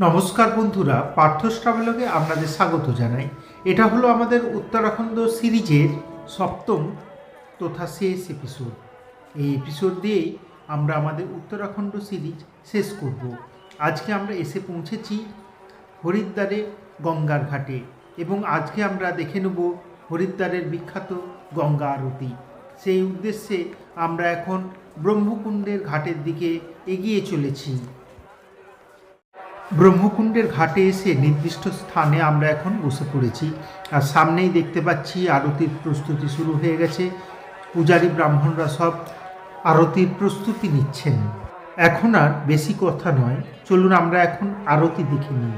নমস্কার বন্ধুরা, পার্থস ট্রাভেলগে আপনাদের স্বাগত জানাই। এটা হলো আমাদের উত্তরাখণ্ড সিরিজের সপ্তম তথা শেষ এপিসোড। এই এপিসোড দিয়েই আমরা আমাদের উত্তরাখণ্ড সিরিজ শেষ করব। আজকে আমরা এসে পৌঁছেছি হরিদ্বারে গঙ্গার ঘাটে এবং আজকে আমরা দেখে নেব হরিদ্বারের বিখ্যাত গঙ্গা আরতি। সেই উদ্দেশ্যে আমরা এখন ব্রহ্মকুণ্ডের ঘাটের দিকে এগিয়ে চলেছি। ব্রহ্মকুণ্ডের ঘাটে এসে নির্দিষ্ট স্থানে আমরা এখন বসে পড়েছি, আর সামনেই দেখতে পাচ্ছি আরতির প্রস্তুতি শুরু হয়ে গেছে। পূজারী ব্রাহ্মণরা সব আরতির প্রস্তুতি নিচ্ছেন। এখন আর বেশি কথা নয়, চলুন আমরা এখন আরতি দেখে নিই।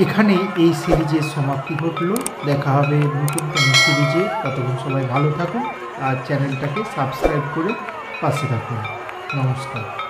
এখানে এই সিরিজের সমাপ্তি ঘটল। দেখা হবে নতুন কোনো সিরিজে। ততক্ষণ সবাই ভালো থাকুন আর চ্যানেলটাকে সাবস্ক্রাইব করে পাশে থাকুন। নমস্কার।